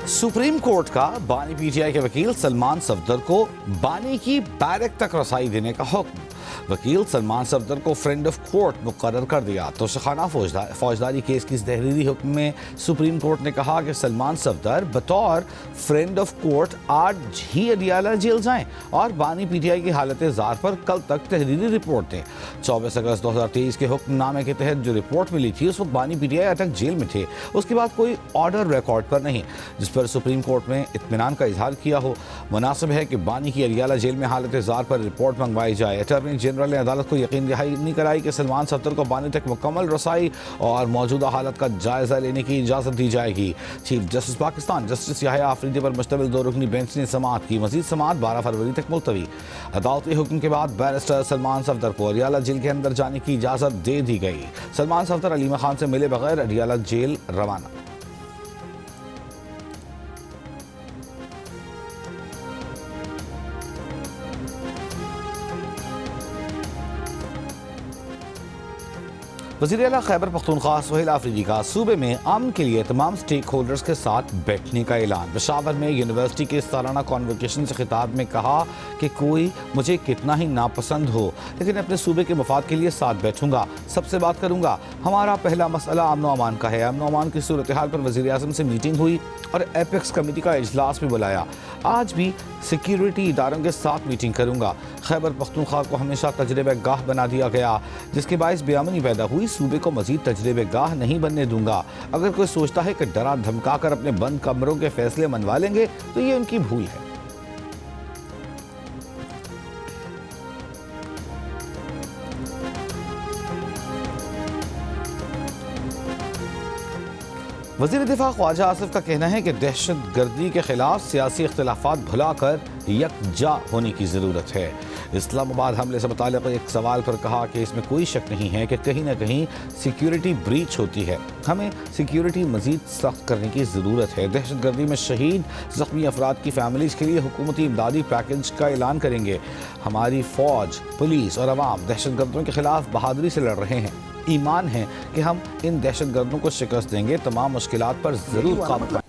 Supreme court का बानी PTI के वकील सलमान सफदर को बानी की बैरक तक रसाई देने का हुक्म। वकील सलमान सफदर को फ्रेंड ऑफ कोर्ट मुकर्रर कर दिया। तोशाखाना फौजदारी केस की तहरीरी हुक्म में सुप्रीम कोर्ट ने कहा कि सलमान सफदर बतौर फ्रेंड ऑफ कोर्ट आज ही अडियाला जेल जाएं और बानी पीटीआई की हालत जार पर कल तक तहरीरी रिपोर्ट दें। 24 अगस्त 2023 के हुक्मनामे के तहत जो रिपोर्ट मिली थी उस वक्त बानी पीटीआई तक जेल में थे। उसके बाद कोई ऑर्डर रिकॉर्ड पर नहीं जिस पर सुप्रीम कोर्ट में इत्मीनान का इजहार किया हो। मुनासिब है कि बानी की अडियाला जेल में हालत जार पर रिपोर्ट मंगवाई जाए। अटॉर्नी जनरल ने अदालत को यकीन दहानी कराई कि सलमान सफदर को बानी तक मुकम्मल रसाई और मौजूदा हालत का जायजा लेने की इजाज़त दी जाएगी। Chief justice Pakistan justice Yahya Afridi पर मुश्तमिल 2 रुकनी बेंच ने समाअत की। मजीद समाअत 12 फरवरी तक मुलतवी। अदालती हुक्म के बाद बैरिस्टर सलमान सफदर को अडियाला जेल के अंदर जाने की इजाज़त दे दी गई। सलमान सफदर अलीमा खान से मिले बगैर अडियाला जेल रवाना। वज़ीर आला खैबर पख्तूनख्वा सुहेल आफरीदी का सूबे में अमन के लिए तमाम स्टेक होल्डर्स के साथ बैठने का ऐलान। पेशावर में यूनिवर्सिटी के सालाना कॉन्वोकेशन से खिताब में कहा कि कोई मुझे कितना ही नापसंद हो लेकिन अपने सूबे के मफाद के लिए साथ बैठूंगा, सबसे बात करूंगा। हमारा पहला मसला अमन व अमान का है। अमन व अमान की सूरत हाल पर वज़ीर आज़म से मीटिंग हुई और एपेक्स कमेटी का इजलास भी बुलाया। आज भी सिक्योरिटी इदारों के साथ मीटिंग करूंगा। खैबर पख्तूनख्वा को हमेशा तजर्बे गाह बना दिया गया जिसके बायस बेअमनी पैदा हुई। सूबे को मजीद तजर्बे गाह नहीं बनने दूंगा। अगर कोई सोचता है कि डरा धमका कर अपने बंद कमरों के फैसले मनवा लेंगे तो ये उनकी भूल है। वज़ीर दिफा ख्वाजा आसिफ का कहना है कि दहशत गर्दी के खिलाफ सियासी इख्तिलाफात भुलाकर यकजा होने की ज़रूरत है। इस्लामाबाद हमले से मुताल्लिक़ एक सवाल पर कहा कि इसमें कोई शक नहीं है कि कहीं ना कहीं सिक्योरिटी ब्रीच होती है। हमें सिक्योरिटी मज़ीद सख्त करने की ज़रूरत है। दहशत गर्दी में शहीद ज़ख्मी अफराद की फैमिलीज़ के लिए हुकूमती इमदादी पैकेज का ऐलान करेंगे। हमारी फ़ौज, पुलिस और अवाम दहशत गर्दों के खिलाफ बहादुरी से लड़ रहे हैं। ईमान है कि हम इन दहशत गर्दों को शिकस्त देंगे। तमाम मुश्किलात पर ज़रूर काबू पाएंगे।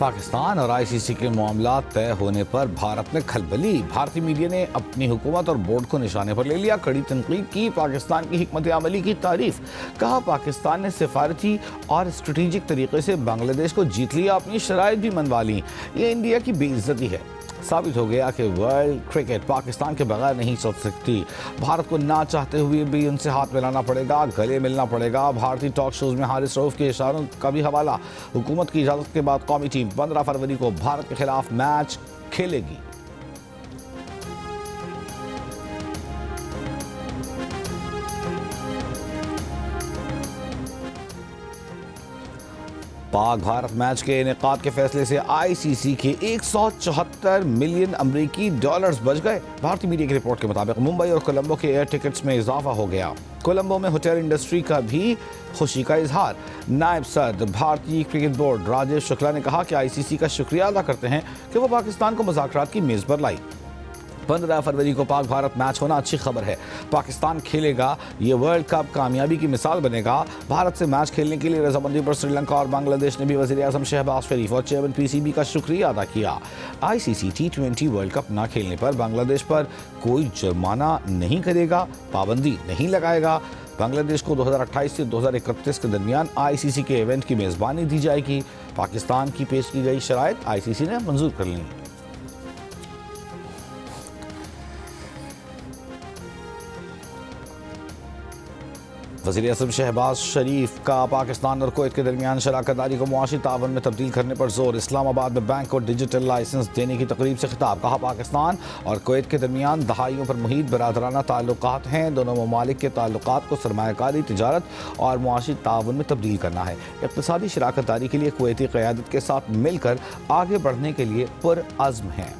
पाकिस्तान और आईसीसी के मामला तय होने पर भारत में खलबली। भारतीय मीडिया ने अपनी हुकूमत और बोर्ड को निशाने पर ले लिया। कड़ी तनकीद की पाकिस्तान की हिकमत अमली की तारीफ। कहा पाकिस्तान ने सिफारती और स्ट्रेटेजिक तरीके से बांग्लादेश को जीत लिया, अपनी शराइत भी मनवा ली। ये इंडिया की बेइज्जती है। साबित हो गया कि वर्ल्ड क्रिकेट पाकिस्तान के बगैर नहीं चल सकती। भारत को ना चाहते हुए भी उनसे हाथ मिलाना पड़ेगा, गले मिलना पड़ेगा। भारतीय टॉक शोज में हारिस रऊफ के इशारों का भी हवाला। हुकूमत की इजाज़त के बाद कौमी टीम 15 फरवरी को भारत के खिलाफ मैच खेलेगी। पाक भारत मैच के इनेकाद के फैसले से आईसीसी के 174 मिलियन अमरीकी डॉलर्स बच गए। भारतीय मीडिया की रिपोर्ट के मुताबिक मुंबई और कोलंबो के एयर टिकट्स में इजाफा हो गया। कोलंबो में होटल इंडस्ट्री का भी खुशी का इजहार। नायब सदर भारतीय क्रिकेट बोर्ड राजेश शुक्ला ने कहा कि आईसीसी का शुक्रिया अदा करते हैं कि वो पाकिस्तान को मुज़ाकरात की मेज़ पर लाई। 15 फरवरी को पाक भारत मैच होना अच्छी खबर है। पाकिस्तान खेलेगा, ये वर्ल्ड कप कामयाबी की मिसाल बनेगा। भारत से मैच खेलने के लिए रजामंदी पर श्रीलंका और बांग्लादेश ने भी वज़ीर आज़म शहबाज शरीफ और चेयरमैन पीसीबी का शुक्रिया अदा किया। आईसीसी T20 वर्ल्ड कप ना खेलने पर बांग्लादेश पर कोई जुर्माना नहीं करेगा, पाबंदी नहीं लगाएगा। बांग्लादेश को 2028 से 2031 के दरमियान आईसीसी के इवेंट की मेज़बानी दी जाएगी। पाकिस्तान की पेश की गई शराइत आईसीसी ने मंजूर कर ली। वज़ीर आज़म शहबाज शरीफ का पाकिस्तान और कुवैत के दरमियान शराकतदारी को मुआशी तावन में तब्दील करने पर जोर। इस्लामाबाद में बैंक को डिजिटल लाइसेंस देने की तकरीब से खिताब। कहा पाकिस्तान और कुवैत के दरमियान दहाइयों पर मुहीत बरादराना ताल्लुकात हैं। दोनों ममालिक के ताल्लुकात को सरमायाकारी, तिजारत और मुआशी तावन में तब्दील करना है। इक़्तिसादी शराकतदारी के लिए कुवैती क़यादत के साथ मिलकर आगे बढ़ने के लिए पुरअज़्म हैं।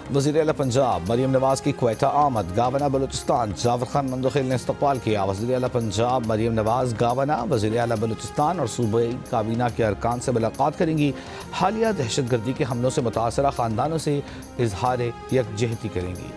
वज़ीर आला पंजाब मरीम नवाज़ की क्वेटा आमद। गावना बलूचिस्तान जावेद खान मंदोखिल ने इस्तक़बाल किया। वज़ीर आला पंजाब मरीम नवाज़ गावना, वज़ीर आला बलूचिस्तान और सूबाई काबीना के अरकान से मुलाकात करेंगी। हालिया दहशत गर्दी के हमलों से मुतासरा ख़ानदानों से इजहार यकजहती करेंगी।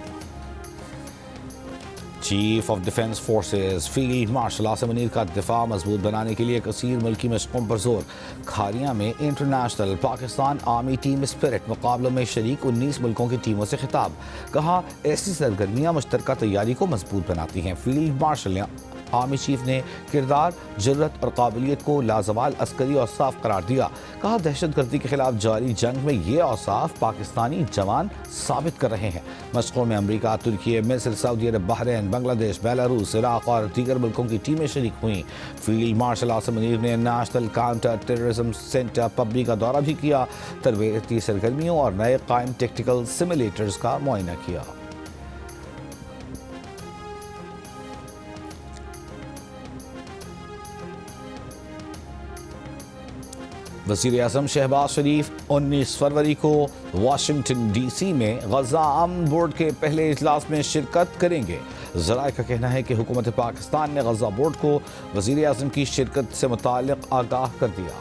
Chief of defence forces field marshal Asim Munir का दिफा मजबूत बनाने के लिए कसीर मुल्की मशकों पर जोर। खारिया में international Pakistan army team spirit मुकाबलों में शरीक 19 मुल्कों की टीमों से खिताब। कहा ऐसी सरगर्मियाँ मुश्तरका तैयारी को मजबूत बनाती हैं। फील्ड मार्शल ने आर्मी चीफ ने किरदार, जुर्रत और काबिलियत को लाजवाल अस्करी औसाफ करार दिया। कहा दहशतगर्दी के खिलाफ जारी जंग में ये औसाफ पाकिस्तानी जवान साबित कर रहे हैं। मशकों में अमरीका, तुर्की, मिस्र, सऊदी अरब, बहरीन, बांग्लादेश, बेलारूस, इराक और दीगर मुल्कों की टीमें शरीक हुई। फील्ड मार्शल आसिम मुनीर ने नेशनल काउंटर टेररिज्म सेंटर पब्बी का दौरा भी किया। तरबेती सरगर्मियों और नए कायम टेक्टिकल सिमुलेटर्स का मुआयना किया। वज़ीर आज़म शहबाज शरीफ 19 फरवरी को वाशिंगटन डीसी में गजा अमन बोर्ड के पहले इजलास में शिरकत करेंगे। ज़राए का कहना है कि हुकूमत पाकिस्तान ने गजा बोर्ड को वज़ीर आज़म की शिरकत से मुताल्लिक़ आगाह कर दिया।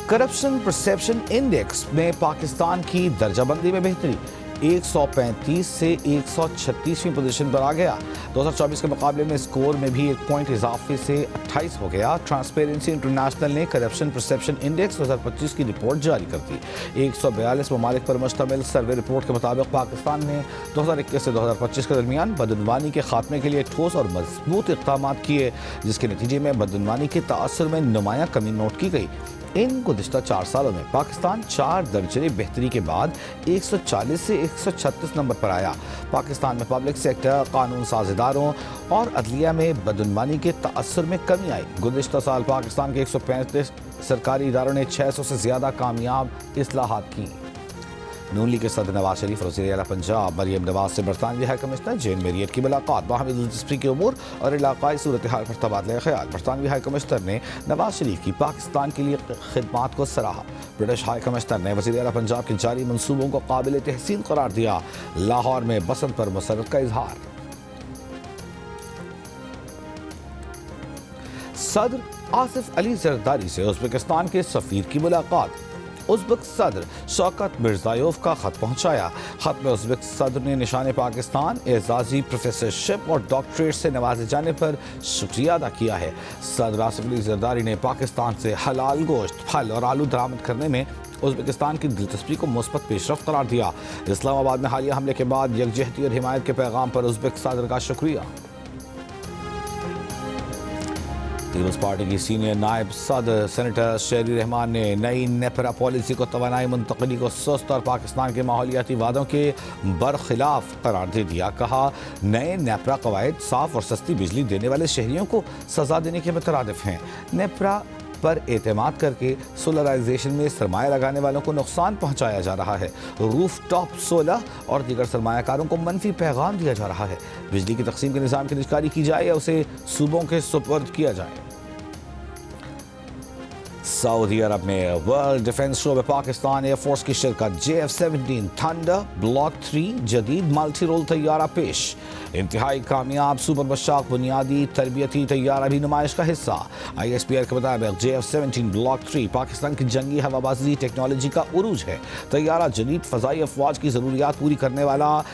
करप्शन परसेप्शन इंडेक्स में पाकिस्तान की दर्जाबंदी में बेहतरी, 135 से 136वीं पोजीशन पर आ गया। 2024 के मुकाबले में स्कोर में भी 1 पॉइंट इजाफे से 28 हो गया। ट्रांसपेरेंसी इंटरनेशनल ने करप्शन परसेप्शन इंडेक्स 2025 की रिपोर्ट जारी कर दी। 142 ममालिक पर मुश्तमिल सर्वे रिपोर्ट के मुताबिक पाकिस्तान ने 2021 से 2025 के दरमियान बदनवानी के खात्मे के लिए ठोस और मजबूत इक़दाम किए, जिसके नतीजे में बदनवानी के तासुर में नुमायां कमी नोट की गई। इन गुज़िश्ता 4 सालों में पाकिस्तान 4 दर्जे बेहतरी के बाद 140 से 136 नंबर पर आया। पाकिस्तान में पब्लिक सेक्टर, कानून साज इदारों और अदलिया में बदनवानी के तासुर में कमी आई। गुज़िश्ता साल पाकिस्तान के 135 सरकारी इदारों ने 600 से ज़्यादा कामयाब इस्लाहात की। नून लीग के सदर नवाज शरीफ और वज़ीर आला पंजाब मरियम नवाज से बरतानवी हाई कमिश्नर जेन मेरियट की मुलाकात। बाहमी दिलचस्पी के उमूर और इलाकाई सूरत हाल पर तबादला ख्याल। बरतानवी हाई कमिश्नर ने नवाज शरीफ की पाकिस्तान के लिए खिदमात को सराहा। ब्रिटिश हाई कमिश्नर ने वज़ीर आला पंजाब के जारी मनसूबों को काबिल तहसीन करार दिया। लाहौर में बसंत पर मसरत का इजहार। सदर आसिफ अली जरदारी से उज़्बेकिस्तान के सफ़ीर की मुलाकात। उज़्बेक सदर शौकत मिर्ज़ायोव का खत पहुंचाया। खत में उज़्बेक सदर ने निशान पाकिस्तान एजाज़ी प्रोफेसरशिप और डॉक्टरेट से नवाजे जाने पर शुक्रिया अदा किया है। सदर आसिफ अली जरदारी ने पाकिस्तान से हलाल गोश्त, फल और आलू दरामद करने में उज़्बेकिस्तान की दिलचस्पी को मुस्बत पेशरफ्त करार दिया। इस्लामाबाद में हालिया हमले के बाद यकजहती और हिमायत के पैगाम पर उज़्बेक सदर का शुक्रिया। पीपल्स पार्टी की सीनियर नायब सदर सेनेटर शेरी रहमान ने नई नेपरा पॉलिसी को तवानाई मुंतकली को सुस्त और पाकिस्तान के माहौलियाती वादों के बरखिलाफ करार दे दिया। कहा नए नेपरा कवायद साफ और सस्ती बिजली देने वाले शहरियों को सजा देने के मुतरादिफ हैं। नेपरा पर एतमाद करके सोलराइजेशन में सरमाया लगाने वालों को नुकसान पहुंचाया जा रहा है। रूफ टॉप सोलर और दीगर सरमायाकारों को मनफी पैगाम दिया जा रहा है। बिजली की तकसीम के निज़ाम की निजकारी की जाए या उसे सूबों के सुपर्द किया जाए। सऊदी अरब में वर्ल्ड डिफेंस शो में पाकिस्तान एयरफोर्स की शिरकत। JF-17 थंडर ब्लॉक 3 जदीद मल्टी रोल तैयारा पेश। इंतहाई कामयाब सुपर बशाक बुनियादी तरबियती तैयारा भी नुमाइश का हिस्सा। ISPR के मुताबिक JF-17 ब्लॉक 3 पाकिस्तान की जंगी हवाबाजी टेक्नोलॉजी का उरूज है। तैयारा जदीद फ़ज़ाई अफवाज की ज़रूरियात पूरी करने वाला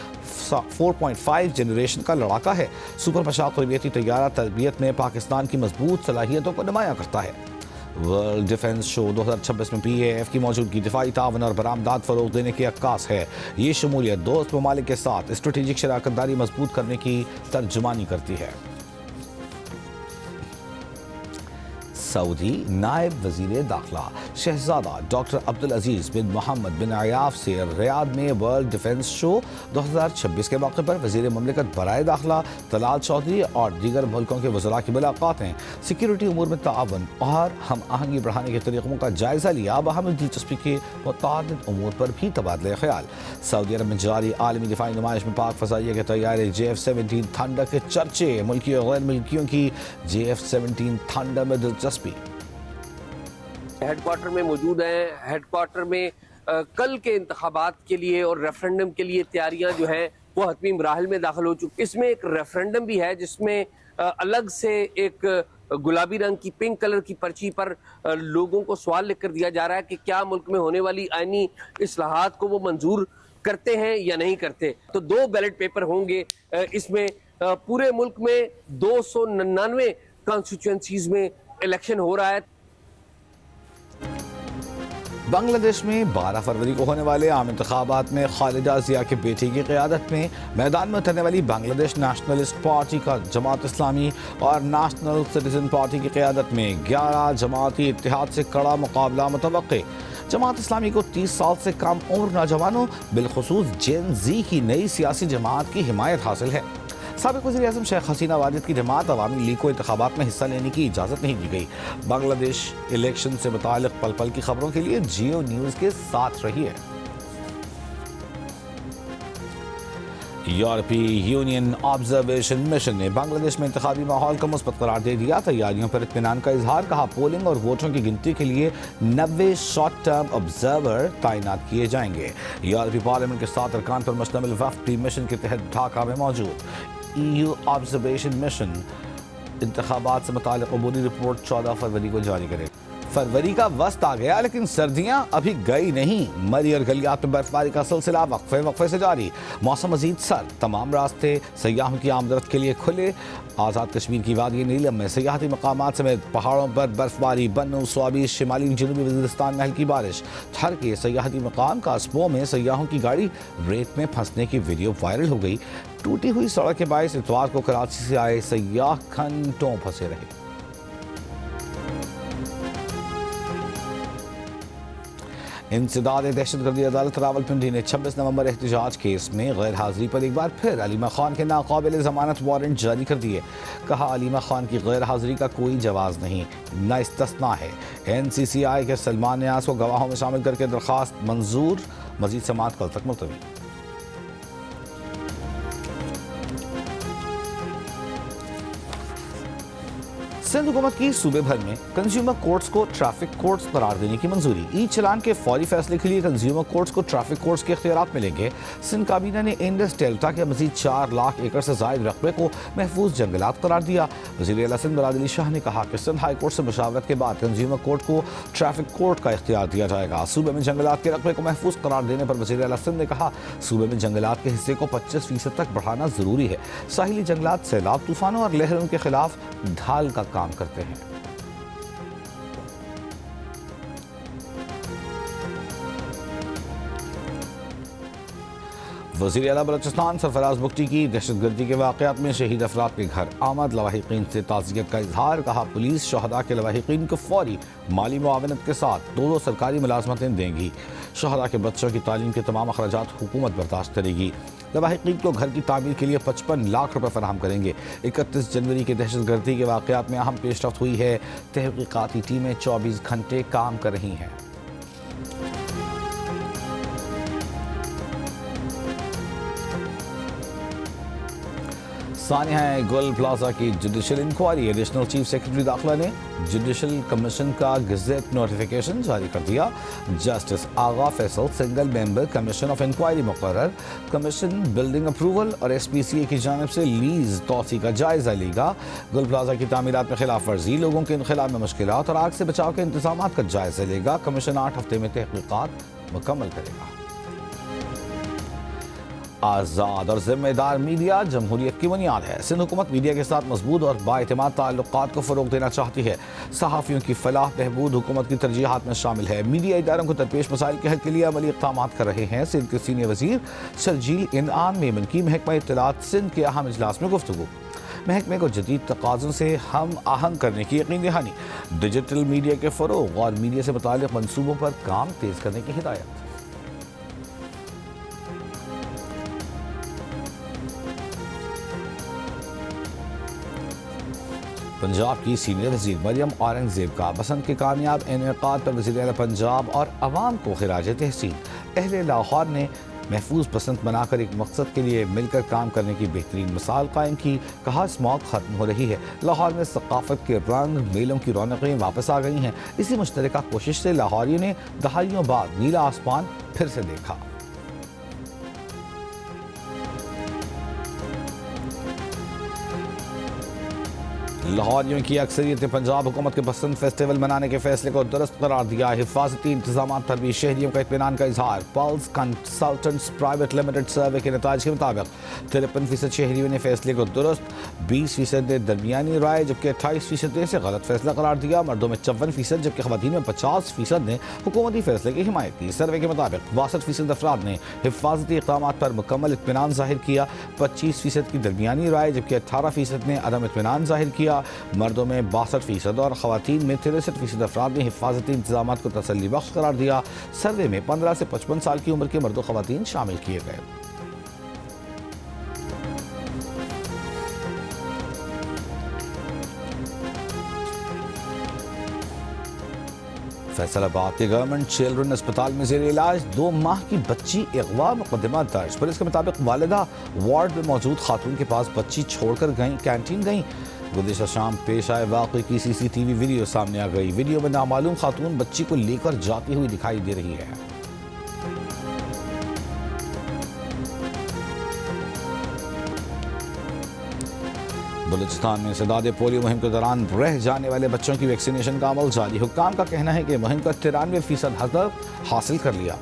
4.5 जनरेशन का लड़ाका है। सुपर बशाक तरबियती तैयारा तरबियत में पाकिस्तान की मजबूत सलाहियतों को नुमाया करता है। वर्ल्ड डिफेंस शो 2026 में PAF की मौजूदगी दिफाई तावन और बरामदात फरोग देने की अक्कास है। ये शमूलियत दोस्त ममालिक के साथ स्ट्रेटेजिक शराकतदारी मजबूत करने की तर्जुमानी करती है। सऊदी नायब वज़ीर दाखिला शहजादा डॉक्टर अब्दुल अजीज़ बिन मोहम्मद बिन अयाफ से रियाद में वर्ल्ड डिफेंस शो 2026 के मौके पर वज़ीर ममलिकत बराए दाखिला तलाल चौधरी और दीगर मुल्कों के वज़रा की मुलाकातें, सिक्योरिटी उमूर में ताअवुन और हम आहंगी बढ़ाने के तरीक़ों का जायज़ा लिया। बाहमी दिलचस्पी के मुतादिद उमूर पर भी तबादला ख्याल। सऊदी अरब में जारी आलमी दिफाई नुमाइश में पाक फ़ज़ाइया के तैयारे JF-17 थंडर के चर्चे। मुल्की और गैर मुल्कियों की JF-17 थंडर में दिलचस्पी। हेडक्वार्टर में मौजूद हैं। हेडक्वार्टर में कल के इंतखाबात के लिए और रेफरेंडम के लिए तैयारियां जो हैं वो हतमी मराहल में दाखिल हो चुकी। इसमें एक रेफरेंडम भी है जिसमें अलग से एक गुलाबी रंग की पिंक कलर की पर्ची पर लोगों को सवाल लिख कर दिया जा रहा है कि क्या मुल्क में होने वाली आईनी इस्लाहात को वो मंजूर करते हैं या नहीं करते। तो 2 बैलेट पेपर होंगे इसमें। पूरे मुल्क में 299 कॉन्स्टिट्यूएंसीज में इलेक्शन हो रहा है। बांग्लादेश में 12 फरवरी को होने वाले आम इंतखाबात में खालिदा जिया के बेटे की क़यादत में मैदान में उतरने वाली बांग्लादेश नेशनलिस्ट पार्टी का जमात इस्लामी और नेशनल सिटीजन पार्टी की क़यादत में 11 जमाती इत्तेहाद से कड़ा मुकाबला मुतवक्के। जमात इस्लामी को 30 साल से कम उम्र नौजवानों बिलखुसूस जेन जी की नई सियासी जमात की हिमायत हासिल है। साबिक़ वज़ीर आज़म शेख हसीना वाजिद की जमात अवामी लीग को इंतखाबात में हिस्सा लेने की इजाज़त नहीं दी गई। बांग्लादेश इलेक्शन से मुताल्लिक़ पल पल की खबरों के लिए जियो न्यूज़ के साथ रहिए। यूरोपीय यूनियन ऑब्जर्वेशन मिशन ने बांग्लादेश में इंतखाबी माहौल को मुस्बत करार दे दिया। तैयारियों पर इत्मीनान का इजहार। कहा, पोलिंग और वोटों की गिनती के लिए 90 शॉर्ट टर्म ऑब्जर्वर तैनात किए जाएंगे। यूरोपीय पार्लियामेंट के 7 अरकान पर मुश्तमिल वफ़द भी मिशन के तहत ढाका में मौजूद। EU ऑब्जर्वेशन मिशन इंतखाबात से मुताल्लिक़ अबूरी रिपोर्ट 14 फरवरी को जारी करेगा। फरवरी का वस्त आ गया लेकिन सर्दियां अभी गई नहीं। मरी और गलियात में बर्फबारी का सिलसिला वक्फे से जारी। मौसम मजीद सर्द। तमाम रास्ते सयाहों की आमदरफ्त के लिए खुले। आज़ाद कश्मीर की वादी नीलम में सयाहती मकामात समेत पहाड़ों पर बर्फबारी। बन्नू, स्वाबी, शिमाली जनूबी वज़ीरिस्तान में हल्की बारिश। ठर के सयाहती मकाम कास्बो में सयाहों की गाड़ी रेत में फंसने की वीडियो वायरल हो गई। टूटी हुई सड़क के बायस इतवार को कराची से आए सयाह घंटों फंसे रहे। इंसदाद दहशतगर्दी अदालत रावलपिंडी ने 26 नवंबर एहतजाज केस में गैर हाजिरी पर एक बार फिर अलीमा खान के नाकाबिल ज़मानत वारंट जारी कर दिए। कहा, अलीमा खान की गैर हाजिरी का कोई जवाज़ नहीं, न इस्तिस्ना है। NCCI के सलमान नियाज़ को गवाहों में शामिल करके दरख्वास्त मंजूर। मजीद समाअत कल तक मुलतवी। सिंध हुकूमत की सूबे भर में कंज्यूमर कोर्ट्स को ट्रैफिक कोर्ट्स करार देने की मंजूरी। ई चलान के फौरी फैसले के लिए कंज्यूमर कोर्ट्स को ट्रैफिक कोर्ट्स के इख्तियारात मिलेंगे। सिंध काबीना ने इंडस डेल्टा के मजीद 4 लाख एकड़ से जायद रकबे को महफूज जंगलात करार दिया। वज़ीर आला सिंध मुराद अली शाह ने कहा कि सिंध हाई कोर्ट से मशावरत के बाद कंज्यूमर कोर्ट को ट्रैफिक कोर्ट का इख्तियार दिया जाएगा। सूबे में जंगलात के रकबे को महफूज करार देने पर वज़ीर आला सिंध ने कहा, सूबे में जंगलात के हिस्से को 25% तक बढ़ाना जरूरी है। साहिली जंगलात सैलाब, तूफानों और लहरों के खिलाफ ढाल का काम करते हैं। वज़ीर आला बलोचिस्तान सरफराज बुख्ती की दहशतगर्दी के वाक़यात में शहीद अफराद के घर आमद लवाहिकीन से ताज़ियत का इजहार। कहा, पुलिस शहदा के लवाहिकीन को फौरी माली मुआवनत के साथ 2 सरकारी मुलाजमतें देंगी। शहदा के बच्चों की तालीम के तमाम अखराजात हुकूमत बर्दाश्त करेगी। लवाहिकीन को घर की तामीर के लिए 55 लाख रुपये फराहम करेंगे। 31 जनवरी के दहशतगर्दी के वाक़यात में अहम पेशरफ्त हुई है। तहक़ीक़ाती टीमें 24 घंटे काम कर रही हैं। सानिया है गुल प्लाजा की judicial inquiry. Additional chief secretary दाखिला ने जुडिशल कमीशन का गज़ेट नोटिफिकेशन जारी कर दिया। Justice Agha Faisal single member commission of inquiry मुकर्रर। कमीशन बिल्डिंग अप्रूवल और SPCA की जानिब से लीज तोसी का जायजा लेगा। गुल प्लाजा की तामीरात में खिलाफ वर्जी, लोगों के इनखला में मुश्किलात और आग से बचाव के इंतजाम का जायजा लेगा। कमीशन 8 हफ्ते में तहक़ीक़ात मुकम्मल करेगा। आज़ाद और जिम्मेदार मीडिया जमहूरियत की बुनियाद है। सिंध हुकूमत मीडिया के साथ मजबूत और बाएतमाद ताल्लुकात को फ़रोग़ देना चाहती है। सहाफ़ियों की फलाह बहबूद हुकूमत की तरजीहात में शामिल है। मीडिया इदारों को दरपेश मसाइल के हल के लिए अमली इक़दाम कर रहे हैं। सिंध के सीनियर वज़ीर शर्जील इनाम मेमन की महकमा इत्तलात सिंध के अहम इजलास में गुफ्तगू। महकमे को जदीद तकाज़ों से हम आहंग करने की यकीन दहानी। डिजिटल मीडिया के फ़रोग़ और मीडिया से मुताल्लिक़ मनसूबों पर काम तेज़ करने की हिदायत। पंजाब की सीनियर वज़ीर मरियम औरंगज़ेब का बसंत के कामयाब इनेकाद पर वज़ीर आला पंजाब और अवाम को खिराज तहसीन। अहले लाहौर ने महफूज बसंत बनाकर एक मकसद के लिए मिलकर काम करने की बेहतरीन मिसाल कायम की। कहा, स्मॉग ख़त्म हो रही है। लाहौर में सकाफ़त के रंग, मेलों की रौनकें वापस आ गई हैं। इसी मुश्तरका कोशिश से लाहौरियों ने दहाइयों बाद नीला आसमान फिर से देखा। लाहौरियों की अक्सरियत ने पंजाब हुकूमत के पसंद फेस्टिवल मनाने के फैसले को दुरुस्त करार दिया। हिफाजती इंतजाम पर भी शहरियों का इत्मीनान का इजहार। पल्स कंसल्टेंट्स प्राइवेट लिमिटेड सर्वे के नताज के मुताबिक 53% शहरियों ने फैसले को दुरुस्त, 20% ने दरमियानी राय जबकि 28% ने इसे गलत फैसला करार दिया। मर्दों में 54% जबकि खवातीन में 50% ने हुकूमती फैसले की हिमायत की। सर्वे के मुताबिक 62% अफराद ने हिफाजती इक़दाम पर मुकम्मल इत्मीनान जाहिर किया, 25% की दरमियानी राय जबकि 18% ने अदम इत्मीनान जाहिर किया। मर्दों में 62% और खवातीन में 63% अफराद ने हिफाजती इंतजाम को तसल्ली बख्श करार दिया। सर्वे में 15 से 55 साल की उम्र के मर्दों खवातीन शामिल किए गए। फैसलाबाद के गवर्नमेंट चिल्ड्रन अस्पताल में जेर इलाज 2 माह की बच्ची अगवा, मुकदमा दर्ज। पुलिस के मुताबिक वालिदा वार्ड में मौजूद खातून के पास बच्ची छोड़कर गई, कैंटीन गई। गुज़िश्ता शाम पेश आए वाक़े की CCTV वीडियो सामने आ गई। वीडियो में नामालूम खातून बच्ची को लेकर जाती हुई दिखाई दे रही है। बलूचिस्तान में इंसदाद पोलियो मुहिम के दौरान रह जाने वाले बच्चों की वैक्सीनेशन का अमल जारी। हुक्काम का कहना है कि मुहिम का 93% हदफ हासिल कर लिया।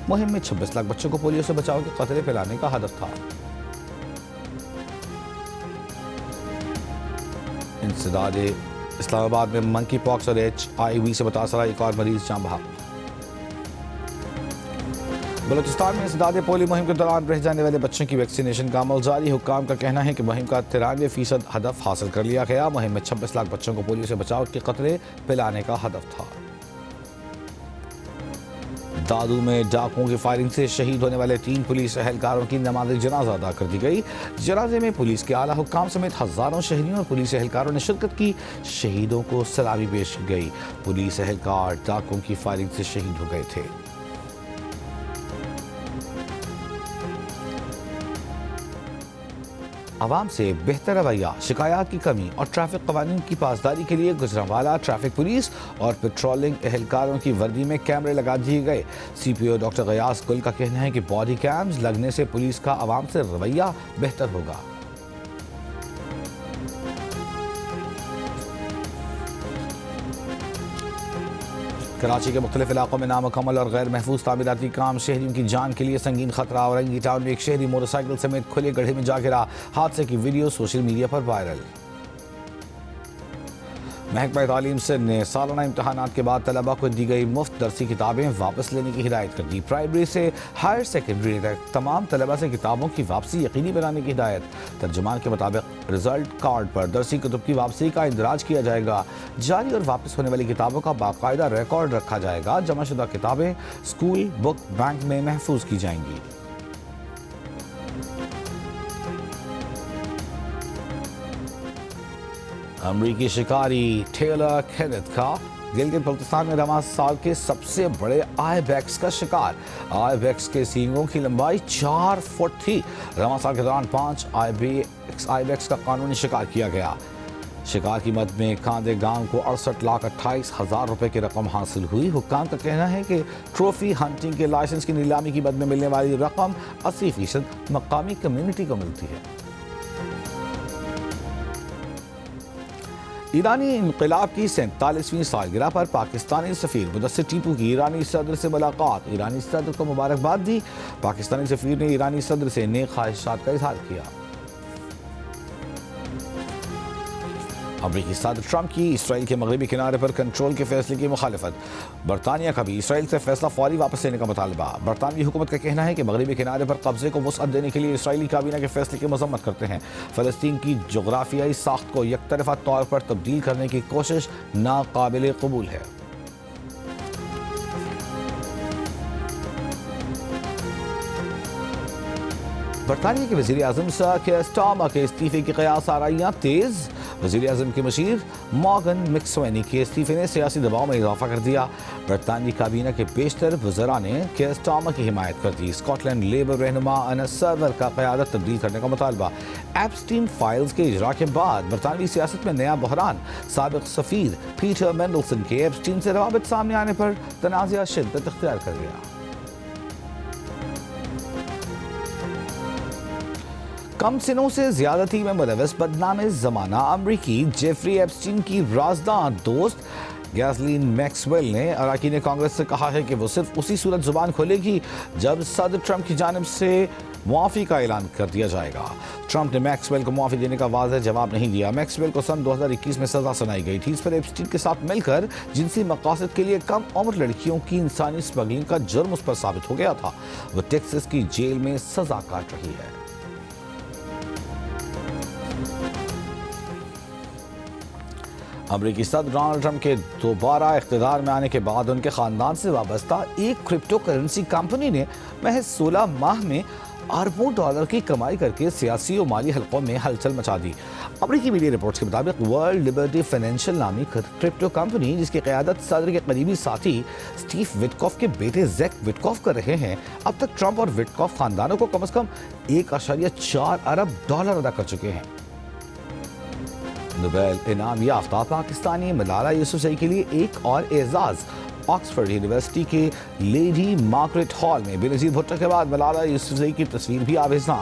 मुहिम में 26 लाख बच्चों को पोलियो से बचाव के खतरे फैलाने का हदफ था। इंसदाद इस्लामाबाद में मंकी पॉक्स और HIV से मुतासरा एक और मरीज जान बहा। बलूचिस्तान में इंसदाद पोलियो मुहिम के दौरान रह जाने वाले बच्चों की वैक्सीनेशन का अमल जारी। हुक्काम का कहना है कि मुहिम का 93% हदफ हासिल कर लिया गया। मुहिम में 26 लाख बच्चों को पोलियो से बचाव के खतरे फैलाने का हदफ था। दादू में डाकुओं की फायरिंग से शहीद होने वाले 3 पुलिस एहलकारों की नमाज जनाजा अदा कर दी गई। जनाजे में पुलिस के आला हुक्काम समेत हजारों शहरियों और पुलिस एहलकारों ने शिरकत की। शहीदों को सलामी पेश की गई। पुलिस एहलकार डाकुओं की फायरिंग से शहीद हो गए थे। आवाम से बेहतर रवैया, शिकायत की कमी और ट्रैफिक कवानीन की पासदारी के लिए गुजरांवाला ट्रैफिक पुलिस और पेट्रोलिंग एहलकारों की वर्दी में कैमरे लगा दिए गए। CPO डॉक्टर गयास गुल का कहना है कि बॉडी कैम्स लगने से पुलिस का आवाम से रवैया बेहतर होगा। कराची के मुख्तलिफ इलाकों में नामुकम्मल और गैर महफूज तामीराती काम शहरियों की जान के लिए संगीन खतरा। औरंगी टाउन में एक शहरी मोटरसाइकिल समेत खुले गड्ढे में जा गिरा। हादसे की वीडियो सोशल मीडिया पर वायरल। महकमा तालीम सिंध ने सालाना इम्तहानात के बाद तलबा को दी गई मुफ्त दरसी किताबें वापस लेने की हिदायत कर दी। प्राइमरी से हायर सेकेंडरी तक तमाम तलबा से किताबों की वापसी यकीनी बनाने की हिदायत। तर्जुमान के मुताबिक रिजल्ट कार्ड पर दरसी कुतुब की वापसी का इंदराज किया जाएगा। जारी और वापस होने वाली किताबों का बाकायदा रिकॉर्ड रखा जाएगा। जमाशुदा किताबें स्कूल बुक बैंक में महफूज की जाएंगी। अमरीकी शिकारी टेलर केनेथ का गिलगित बल्तिस्तान में रवां साल के सबसे बड़े आईबेक्स का शिकार। आईबेक्स के सींगों की लंबाई 4 फुट थी। रवां साल के दौरान 5 आईबेक्स का कानूनी शिकार किया गया। शिकार की मद में कांदे गांव को 68,28,000 रुपए की रकम हासिल हुई। हुक्काम का कहना है कि ट्रॉफी हंटिंग के लाइसेंस की नीलामी की मद में मिलने वाली रकम 80% मकामी कम्युनिटी को मिलती है। ईरानी इनकलाब की 47वीं सालगिरह पर पाकिस्तानी सफीर मुदस्सिर टीपू की ईरानी सदर से मुलाकात। ईरानी सदर को मुबारकबाद दी। पाकिस्तानी सफीर ने ईरानी सदर से नेक ख्वाहिशात का इजहार किया। अमरीकी सदर ट्रंप की इसराइल के मगरबी किनारे पर कंट्रोल के फैसले की मुखालिफत। बरतानिया का भी इसराइल से फैसला फौरी वापस लेने का मुतालबा। बरतानवी हुकूमत का कहना है कि मगरबी किनारे पर कब्जे को वुसअत देने के लिए इसराइली काबीना के फैसले की मजम्मत करते हैं। फ़लस्तीन की जोग्राफियाई साख्त को यकतरफा तौर पर तब्दील करने की कोशिश नाकाबिल कबूल है। बरतानिया के वज़ीर आज़म सर स्टार्मर के इस्तीफे की क़यास आराइयाँ तेज़। वज़ीर आज़म के मशीर मॉर्गन मैक्सवेनी के इस्तीफे ने सियासी दबाव में इजाफा कर दिया। बरतानवी काबीना के बेशतर वज़रा ने केयर स्टार्मर की हिमायत कर दी। स्कॉटलैंड लेबर रहनुमा अना सर्वर का क़यादत तब्दील करने का मुतालबा। एप्स्टीन फाइल्स के इजरा के बाद बरतानवी सियासत में नया बहरान। साबिक़ सफ़ीर पीटर मेंडलसन के एप्स्टीन से रवाबित सामने आने पर तनाज़ा शिद्दत इख्तियार कर गया। कम सिनों से ज्यादती में मुलविस बदनाम जमाना अमरीकी जेफरी एप्स्टीन की राजदार दोस्त गैसलीन मैक्सवेल ने अराकीन कांग्रेस से कहा है कि वो सिर्फ उसी सूरत जुबान खोलेगी जब सदर ट्रंप की जानिब से मुआफ़ी का ऐलान कर दिया जाएगा। ट्रंप ने मैक्सवेल को मुआफ़ी देने का वाज़ेह जवाब नहीं दिया। मैक्सवेल को सन 2021 में सज़ा सुनाई गई थी। इस पर एप्स्टीन के साथ मिलकर जिनसी मकासद के लिए कम उम्र लड़कियों की इंसानी स्मगलिंग का जुर्म उस पर साबित हो गया था। वो टेक्सास की जेल में सज़ा काट रही है। अमरीकी सदर डोनाल्ड ट्रंप के दोबारा इख्तिदार में आने के बाद उनके ख़ानदान से वाबस्ता एक क्रिप्टो करेंसी कंपनी ने महज 16 माह में अरबों डॉलर की कमाई करके सियासी और माली हलकों में हलचल मचा दी। अमरीकी मीडिया रिपोर्ट्स के मुताबिक वर्ल्ड लिबर्टी फाइनेंशियल नामी क्रिप्टो कंपनी, जिसकी क़यादत सदर के करीबी साथी स्टीव विटकॉफ के बेटे जैक विटकॉफ कर रहे हैं, अब तक ट्रंप और विटकॉफ खानदानों को कम से कम 1.4 अरब डॉलर अदा कर चुके हैं। नोबेल इनाम याफ्ता पाकिस्तानी मलाला यूसुफजई के लिए एक और एजाज। ऑक्सफोर्ड यूनिवर्सिटी के लेडी मार्गरेट हॉल में बेनज़ीर भुट्टो के बाद मलाला यूसुफजई की तस्वीर भी आवेज़ा।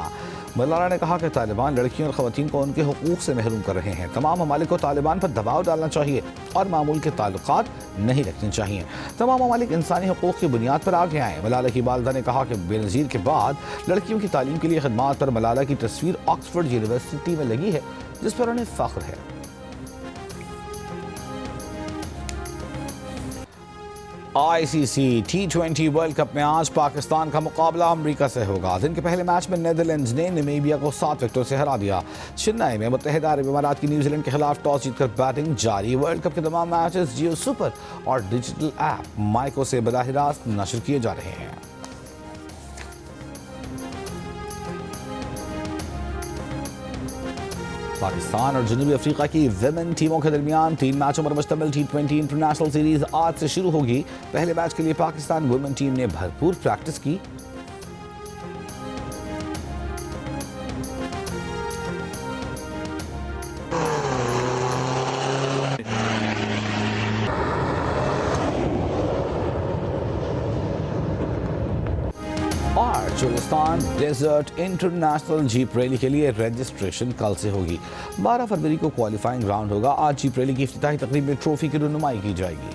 मलाला ने कहा कि तालिबान लड़कियों और ख़वातीन को उनके हुकूक से महरूम कर रहे हैं। तमाम ममालिक को तालिबान पर दबाव डालना चाहिए और मामूल के ताल्लुकात नहीं रखने चाहिए। तमाम ममालिक इंसानी हुकूक की बुनियाद पर आगे आएँ। मलाला की वालदा ने कहा कि बेनज़ीर के बाद लड़कियों की तालीम के लिए खदमात पर मलाला की तस्वीर ऑक्सफोर्ड यूनिवर्सिटी में लगी है, जिस पर उन्हें फ़ख्र है। ICC T20 वर्ल्ड कप में आज पाकिस्तान का मुकाबला अमेरिका से होगा। दिन के पहले मैच में नेदरलैंड्स ने नामीबिया को 7 विकेटों से हरा दिया। चेन्नई में मुत्तहिदा अरब इमारात की न्यूजीलैंड के खिलाफ टॉस जीतकर बैटिंग जारी। वर्ल्ड कप के तमाम मैचेस जियो सुपर और डिजिटल ऐप माइको से बराह रास्त नशर किए जा रहे हैं। पाकिस्तान और जनूबी अफ्रीका की विमेन टीमों के दरमियान 3 मैचों पर मुश्तमिल T20 इंटरनेशनल सीरीज आज से शुरू होगी। पहले मैच के लिए पाकिस्तान वुमेन टीम ने भरपूर प्रैक्टिस की। और चुलिस्तान डेजर्ट इंटरनेशनल जीप रैली के लिए रजिस्ट्रेशन कल से होगी। 12 फरवरी को क्वालिफाइंग राउंड होगा। आज जीप रैली की इफ्तिताही तकरीब में ट्रॉफी की रुनुमाई की जाएगी।